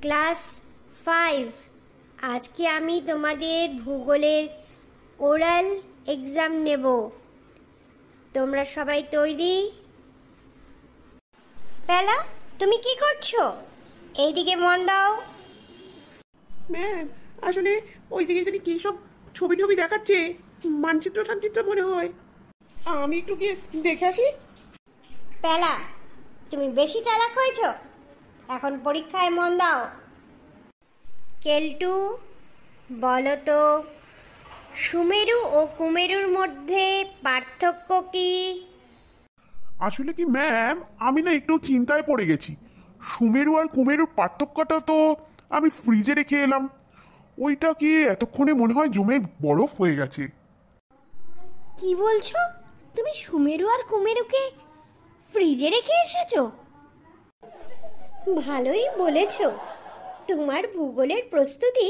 Class 5। আজকে আমি তোমাদের ভূগোলের ওরাল এক্সাম নেব। তোমরা সবাই তৈরি? পেলা, তুমি কি করছো? এইদিকে মন দাও। ম্যাম, আসলে ওইদিকে জানি কি সব ছবি টবি দেখাচ্ছে, মানচিত্র টানচিত্র মনে হয়। আমি একটু গিয়ে দেখে আসি। পেলা, তুমি বেশি চালাক হয়েছো, এখন পরীক্ষায় মন দাও। কেলটু, বলো তো সুমেরু ও কুমেরুর মধ্যে পার্থক্য কি? আসলে কি ম্যাম, আমি না একটু চিন্তায় পড়ে গেছি। সুমেরু আর কুমেরুর পার্থক্যটা তো আমি ফ্রিজে রেখে এলাম, ওইটা কি এতক্ষণে মনে হয় জমে বরফ হয়ে গেছে। কি বলছো? তুমি সুমেরু আর কুমেরুকে ফ্রিজে রেখে এসেছো? ভালোই বলেছো, তোমার ভূগোলের প্রস্তুতি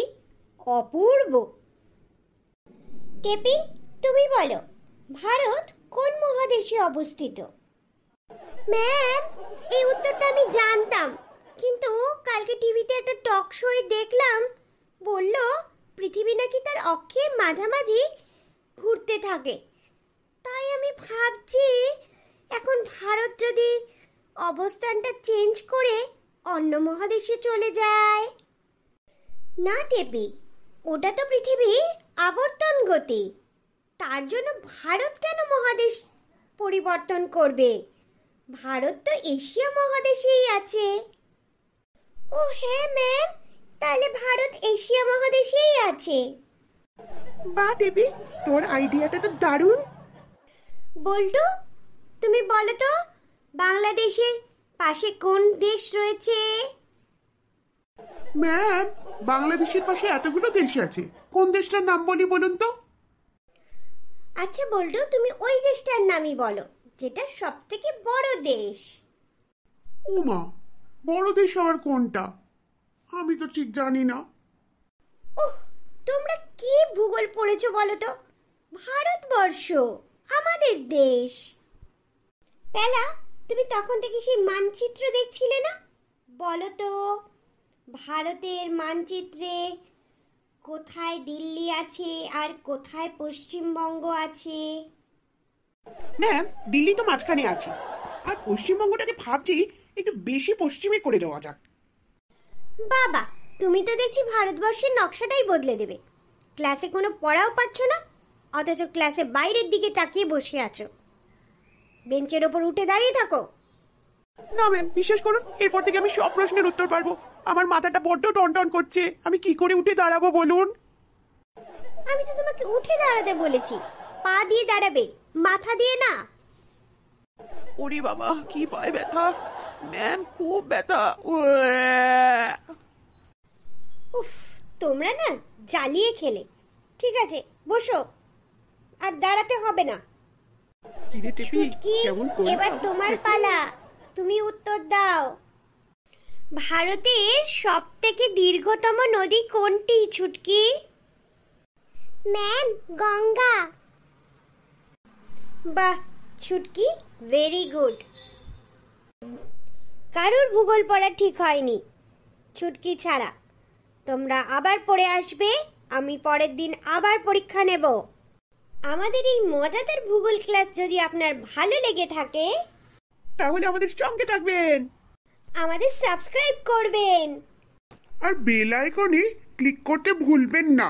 অপূর্ব। টেপি, তুমি বলো ভারত কোন মহাদেশে অবস্থিত? ম্যাম, এই উত্তরটা আমি জানতাম, কিন্তু কালকে টিভিতে একটা টক শোয়ে দেখলাম, বলল পৃথিবী নাকি তার অক্ষের মাঝামাঝি ঘুরতে থাকে। তাই আমি ভাবছি, এখন ভারত যদি অবস্থানটা চেঞ্জ করে অন্য মহাদেশে চলে যায়। না টেপি, ওটা তো পৃথিবীর আবর্তন গতি, তার জন্য ভারত কেন মহাদেশ পরিবর্তন করবে? ভারত তো এশিয়া মহাদেশেই আছে। ও হ্যাঁ ম্যাম, তাহলে ভারত এশিয়া মহাদেশেই আছে। বাহ দেবী, তোর আইডিয়াটা তো দারুণ। বল্টু, তুমি বলো তো বাংলাদেশের পাশে কোন দেশ রয়েছে? ম্যাম, বাংলাদেশের পাশে এতগুলো দেশ আছে, কোন দেশটার নাম বলি বলুন তো? আচ্ছা বল্টু, তুমি ওই দেশটার নামই বলো যেটা সব থেকে বড় দেশ। উমা, বড় দেশ আবার কোনটা? আমি তো ঠিক জানি না। ওহ, তোমরা কি ভূগোল পড়েছো বলো তো? ভারতবর্ষ আমাদের দেশ। পেলা, তুমি তখন থেকে সেই মানচিত্র দেখছিলে না? বলো তো ভারতের মানচিত্রে কোথায় দিল্লি আছে আর কোথায় পশ্চিমবঙ্গ আছে? ম্যাম, দিল্লি তো মাঝখানে আছে, আর পশ্চিমবঙ্গটাকে ভাবছি একটু বেশি পশ্চিমে করে দেওয়া যাক। বাবা, তুমি তো দেখছি ভারতবর্ষের নকশাটাই বদলে দেবে। ক্লাসে কোনো পড়াও পাচ্ছ না, অথচ ক্লাসে বাইরের দিকে তাকিয়ে বসে আছো। বেঞ্চের ওপর উঠে দাঁড়িয়ে থাকো। না ম্যাম, বিশ্বাস করুন, এরপর থেকে আমি সব প্রশ্নের উত্তর পারবো। আমার মাথাটা বড্ড টনটন করছে, আমি কি করে উঠে দাঁড়াবো বলুন? আমি তো তোমাকে উঠে দাঁড়াতে বলেছি, পা দিয়ে দাঁড়াবে, মাথা দিয়ে না। ওরে বাবা, কি পায় ব্যথা ম্যাম, খুব ব্যথা। উফ, তোমরা না জ্বালিয়ে খেলে। ঠিক আছে, বসো, আর দাঁড়াতে হবে না। কিরে টেপি, ছুটকি, কেমন করলাম? এবার তোমার পালা, তুমি উত্তর দাও। ভারতের সব থেকে দীর্ঘতম নদী কোনটি ছুটকি? ম্যাম, গঙ্গা। বাহ ছুটকি, ভেরি গুড। কারোর ভূগোল পড়া ঠিক হয়নি, ছুটকি ছাড়া। তোমরা আবার পড়ে আসবে, আমি পরের দিন আবার পরীক্ষা নেব। আমাদের এই মজাদার ভূগোল ক্লাস যদি আপনার ভালো লেগে থাকে, তাহলে আমাদের সঙ্গে থাকবেন, আমাদের সাবস্ক্রাইব করবেন, আর বেল আইকনে ক্লিক করতে ভুলবেন না।